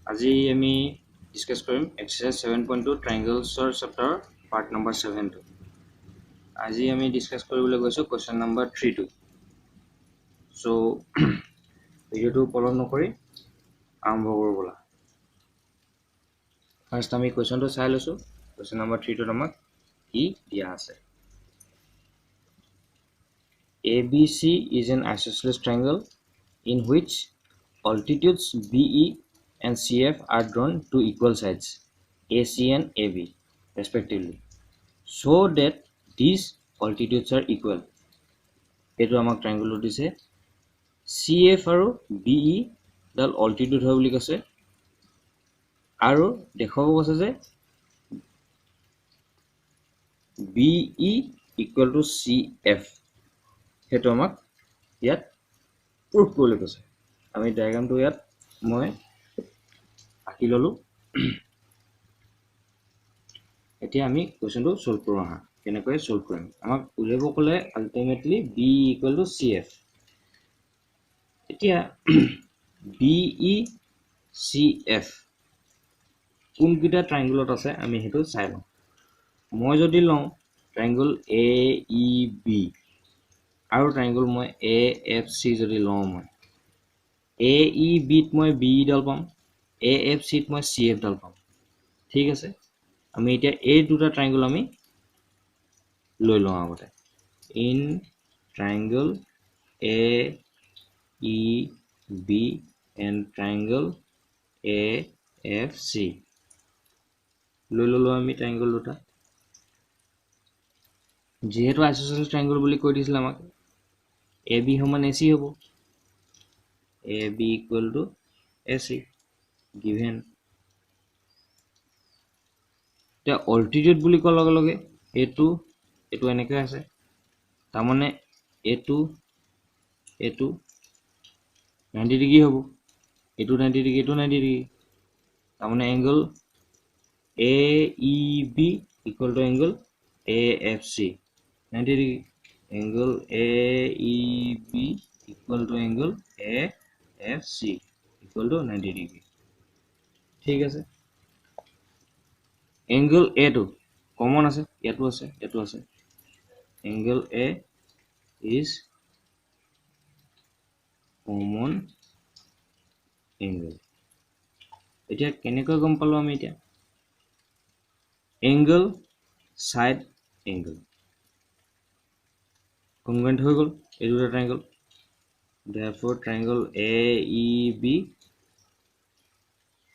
আজি আমি ডিসকাস কৰিম এক্সাৰসাইজ 7.2 ট্ৰায়াঙ্গলছৰ চেপ্টাৰ পাৰ্ট নম্বৰ 7 টো আজি আমি ডিসকাস কৰিবলৈ গৈছো কোৱেশ্চন নম্বৰ 3 টো সো ভিডিওটো পলম নকৰি আৰম্ভ কৰো বলা ফাৰ্স্ট আমি কোৱেশ্চনটো চাই লৈছো কোৱেশ্চন নম্বৰ 3 টো আমাক কি দিয়া আছে ABC is an isosceles triangle in which altitudes BE and CF are drawn to equal sides AC and AB respectively so that these altitudes are equal. Etu amak triangle dise CF aru BE dal altitude hoy boli kase aru dekhabo kase je BE equal to CF hetu amak yat proof korle kase ami diagram to yat moi আঁকি ললো এতিয়া আমি কোৱেশ্চনটো solve কৰো আহা কেনেকৈ solve কৰিম আমাক উলিয়াব কলে আলটিমেটলি b = cf এতিয়া be cf কোন কিটা ট্ৰায়াঙ্গলত আছে আমি হেতু চাই লওঁ মই যদি লওঁ ট্ৰায়াঙ্গল aeb আৰু ট্ৰায়াঙ্গল মই afc যদি লওঁ মই aeb ত মই be ডাল পাম afc ত মই cf ডাল পাম ঠিক আছে আমি এতিয়া এই দুটা ট্ৰায়াঙ্গল আমি লৈ লওঁ আগতে in ট্ৰায়াঙ্গল AEB and triangle AFC লৈ ললো আমি ট্ৰায়াঙ্গল দুটা যেহেতু আইসোসেলেস ট্ৰায়াঙ্গল বুলি কৈ দিছিল আমাক AB সমান AC হ'ব AB = AC given তে altitude বুলি কোৱাৰ লগে লগে এটো এনেকৈ আছে তাৰ মানে এটো 90 ডিগ্ৰী হ'ব এটো 90 ডিগ্ৰী এটো 90 ডিগ্ৰী তাৰ মানে angle AEB = angle AFC 90 degree angle AEB = angle AFC = 90 degree ঠিক আছে এংগল A টো কমন আছে ইয়াতো আছে angle A is common angle এতিয়া কেনেকৈ গম পালো আমি এতিয়া angle side angle congruent হৈ গল এই দুটা triangle therefore triangle AEB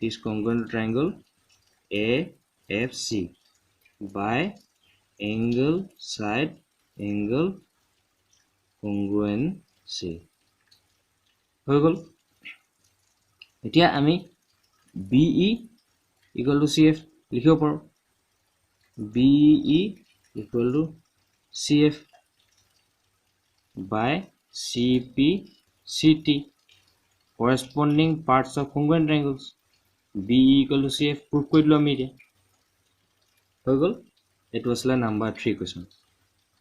is congruent to triangle AFC by angle side angle congruency হৈ গল এতিয়া আমি BE = CF লিখিব পাৰো BE = CF by CP CT corresponding parts of congruent triangles BE = CF proof কৰি দিলো আমি এতিয়া হৈ গল এটো আসলে নাম্বাৰ 3 কোৱেশ্চন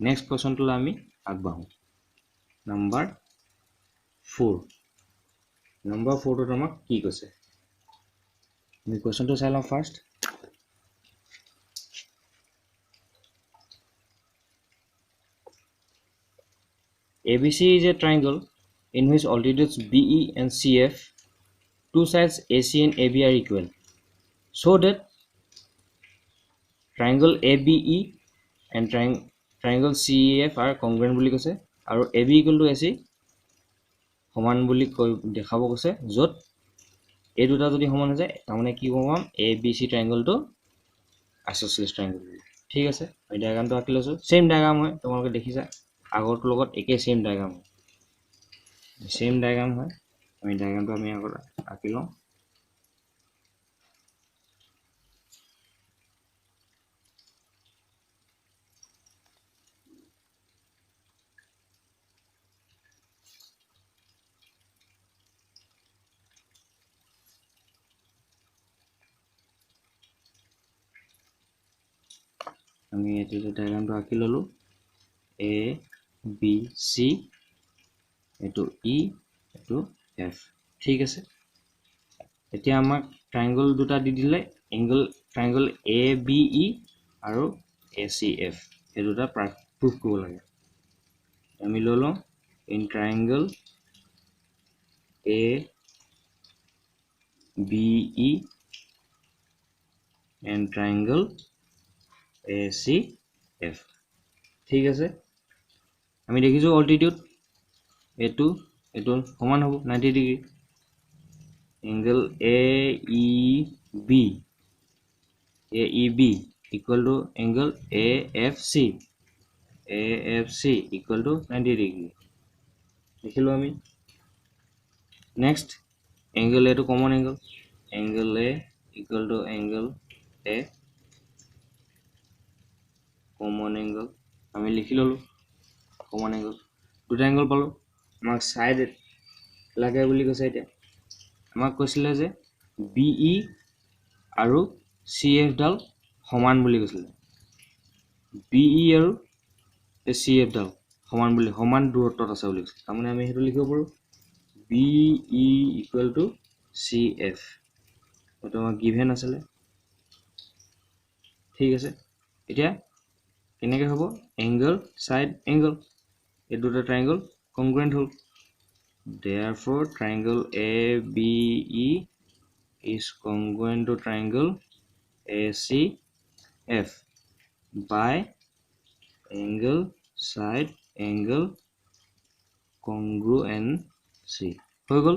নেক্সট কোৱেশ্চনটো আমি আগবাঢ়ো নাম্বাৰ 4 নাম্বাৰ 4 টো আমাক কি কৈছে আমি কোৱেশ্চনটো চাই লওঁ first ABC is a triangle in which altitudes BE and CF two sides AC and AB are equal so that triangle ABE and triangle CEF are congruent বুলি কৈছে আৰু AB = AC সমান বুলি দেখাব কৈছে যত এই দুটা যদি সমান হৈ যায় তাৰমানে কি পাম ABC triangle টো isosceles triangle ঠিক আছে এই ডায়াগ্ৰামটো আঁকি লৈছো সেম ডায়াগ্ৰাম হয় তোমালোকে দেখিছা আগৰটো লগত একে সেম ডায়াগ্ৰাম হয় আমি ডায়াগ্ৰামটো আমি আগত আঁকি লওঁ আমি এটো ডায়াগ্ৰামটো আঁকি ললো A B C এটো E এটো F ঠিক আছে এতিয়া আমাক ট্ৰায়াঙ্গল দুটা দি দিলে এংগল ট্ৰায়াঙ্গল ABE আৰু ACF এই দুটা প্ৰুফ কৰিব লাগে আমি লৈ লওঁ in ট্ৰায়াঙ্গল ABE and triangle ACF ঠিক আছে আমি দেখিছো অল্টিটিউড এটো সমান হ'ব 90 degree angle AEB equal to angle AFC equal to 90 degree লিখিলো আমি next angle A to common angle A equal to angle A common angle আমি লিখি ললো common angle দুটা angle পালো আমাক side লাগে বুলি কৈছে এতিয়া আমাক কৈছিলে যে BE আৰু CF ডাল সমান বুলি কৈছিলে BE আৰু CF ডাল সমান দূৰত্বত আছে বুলি কৈছে তাৰমানে আমি হেতু লিখিব পাৰো BE equal to CF এটো আমাৰ গিভেন আছিল ঠিক আছে এতিয়া কেনেকৈ হ'ব angle side angle এই দুটা triangle congruent hall therefore triangle ABE is congruent to triangle ACF by angle side angle congruency হৈ গল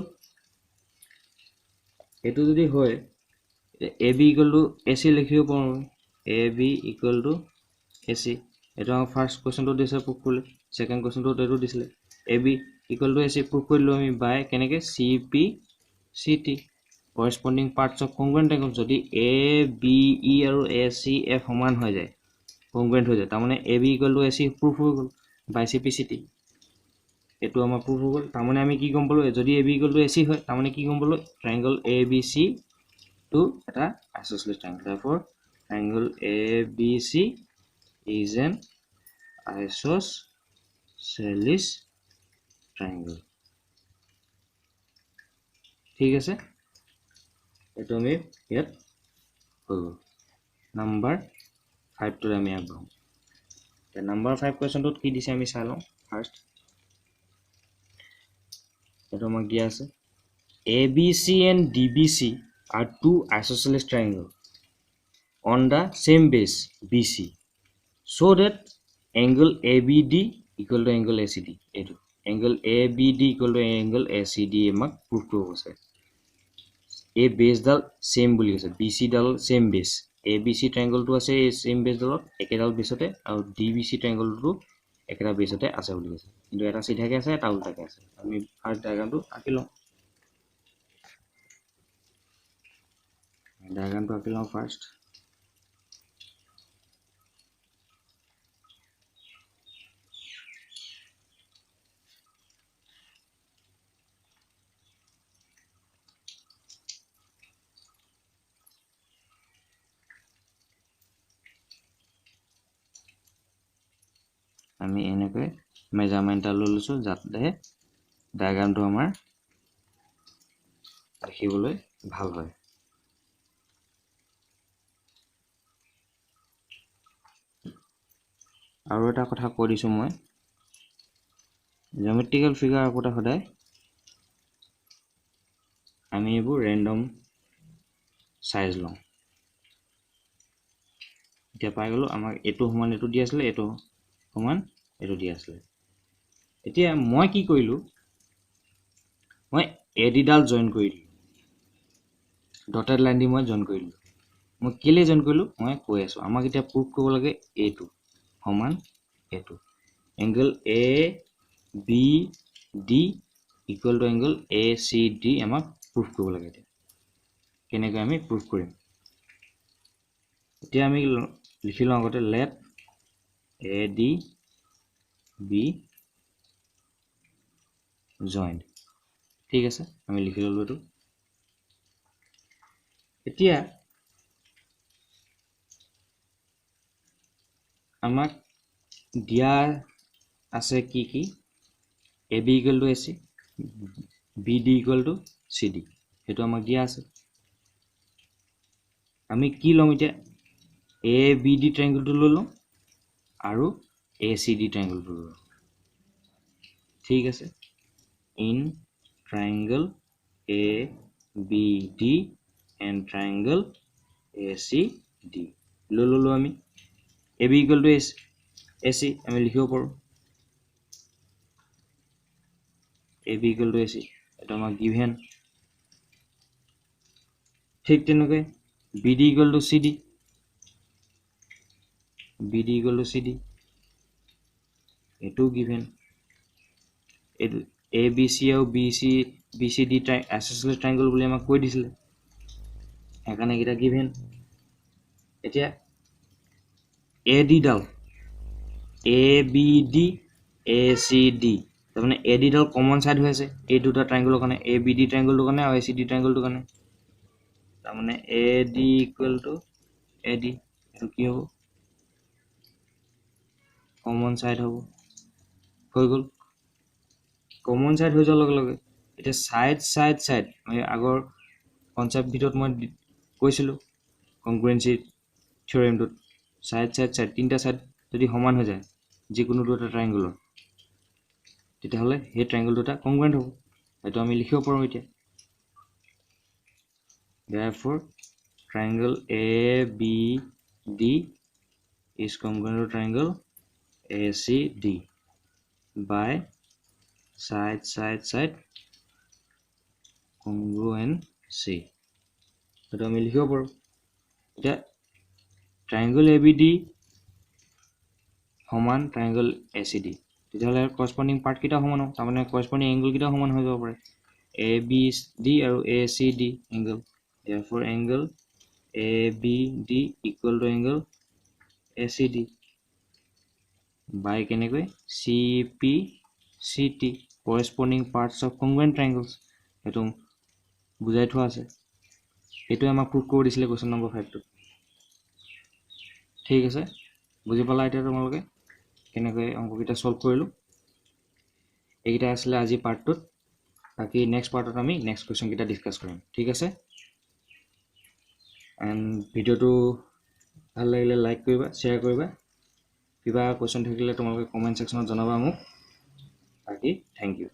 এটো যদি হয় AB equal to AC লিখিব পাৰো AB equal to AC এটা ফার্স্ট কোশ্চেন তো দিছে প্রুফ করলে সেকেন্ড কোশ্চেন তো এটো দিছিলে AB equal to AC proof কৰিলো আমি বাই কেনেকে CP CT corresponding parts of congruent angle যদি ABE আৰু ACF সমান হৈ যায় congruent হৈ যায় তাৰমানে AB equal to AC proof হৈ গল বাই CP CT এটো আমাৰ প্ৰুফ হৈ গল তাৰমানে আমি কি গম পালো যদি AB equal to AC হয় তাৰমানে কি গম পালো triangle ABC to এটা isosceles triangle therefore triangle ABC is an isosceles triangle ঠিক আছে এটো আমি ইয়াত হৈ গল নাম্বার 5 তো আমি আগবঢ়াম তে নাম্বার 5 কোৱেশ্চনটোত কি দিছে আমি চাই লওঁ ফাৰ্স্ট এটো আমাক দিয়া আছে ABC and DBC are two isosceles triangles on the same base BC so that angle ABD equal to angle ACD eto angle ABD equal to angle ACD emak proof কৰিব আছে a base dal same বুলি আছে BC dal same base ABC triangle to আছে same base daলত একেডাল বেসতে আৰু DBC triangle to একেটা বেসতে আছে বুলি কৈছে কিন্তু এটা সিধাকে আছে এটা উল্টাকে আছে আমি ফাৰ্স্ট ডায়াগ্ৰামটো আঁকি লওঁ ফাৰ্স্ট আমি এনেকৈ মেজাৰমেন্ট লৈ লৈছো যাতে ডায়াগ্ৰামটো আমাৰ দেখিবলৈ ভাল হয় আৰু এটা কথা কৈ দিছো মই জিওমেট্ৰিকেল ফিগাৰ আকোটা সদায় আমি এইবোৰ ৰেন্ডম সাইজ লওঁ এতিয়া পাই গলো আমাক এটো সমান এটো দি আছিল এটো সমান এটো দি আছিল এতিয়া মই কি কৰিলো মই এডি ডাল জয়েন কৰিলো ডটেড লাইন দি মই জয়েন কৰিলো মই কেলে জয়েন কৰিলো মই কৈ আছো আমাক এতিয়া প্ৰুফ কৰিব লাগে এটো সমান এটো angle ABD equal to angle ACD আমাক প্ৰুফ কৰিব লাগে এতিয়া কেনেকৈ আমি প্ৰুফ কৰিম এতিয়া আমি লিখি লওঁ আগতে let AD be joined ঠিক আছে আমি লিখি ললো এটো এতিয়া আমাক দিয়া আছে কি কি AB equal to AC BD equal to CD হেতু আমাক দিয়া আছে আমি কি লম এতিয়া ABD ট্ৰায়াঙ্গলটো লৈ লম আৰু ACD ট্ৰায়াঙ্গলটো লৈ লম ঠিক আছে in triangle ABD and triangle ACD লৈ ললো আমি AB equal to AC আমি লিখিব পাৰো AB equal to AC এটা আমাৰ given ঠিক তেনেকৈ BD equal to CD BD equal to CD এটো given এটো ABC আৰু BCD isosceles triangle বুলি আমাক কৈ দিছিলে এখানে এটা given এতিয়া AD ডাল ABD ACD তাৰমানে AD ডাল কমন সাইড হৈ আছে এই দুটা ট্ৰায়াঙ্গলৰ কাৰণে ABD ট্ৰায়াঙ্গলটোৰ কাৰণে আৰু ACD ট্ৰায়াঙ্গলটোৰ কাৰণে তাৰমানে AD equal to AD এটো কি হ'ব কমন সাইড হ'ব হৈ গল কমন সাইড হৈ যোৱাৰ লগে লগে এটা সাইড মই আগৰ কনসেপ্ট ভিডিওত মই কৈছিলো কংগ্ৰুয়েন্সি থিওৰেমটোত সাইড তিনটা সাইড যদি সমান হৈ যায় যিকোনো দুটা ট্ৰায়াঙ্গলৰ তেতিয়াহলে এই ট্ৰায়াঙ্গল দুটা কংগ্ৰুয়েন্ট হ'ব এটো আমি লিখিব পাৰো এতিয়া therefore triangle ABD is congruent to triangle ACD by side congruency এটো আমি লিখিব পাৰো এটা triangle ABD সমান triangle ACD তেতিয়াহলে corresponding part কিটা সমান হ'ব তাৰমানে corresponding angle কিটা সমান হৈ যাব পাৰে ABD আৰু ACD angle therefore angle ABD equal to angle ACD by কেনেকৈ CPCT corresponding parts of congruent triangles এটো বুজাই থোৱা আছে এটো আমাক প্ৰুভ কৰি দিছিলে কোৱেশ্চন নম্বৰ 5 টো ঠিক আছে বুজি পালা এটা তোমালোকে কেনেকৈ অংককিটা সলভ কৰিলো এইটা আসলে আজি পাৰ্টটোত বাকি নেক্সট পাৰ্টত আমি নেক্সট কোৱেশ্চন কিটা ডিসকাস কৰিম ঠিক আছে এন্ড ভিডিওটো ভাল লাগিলে লাইক কৰিবা শেয়াৰ কৰিবা কিবা কোৱেশ্চন থাকিলে তোমালোকে কমেন্ট সেকশনত জনাবা মোক বাকি থ্যাংক ইউ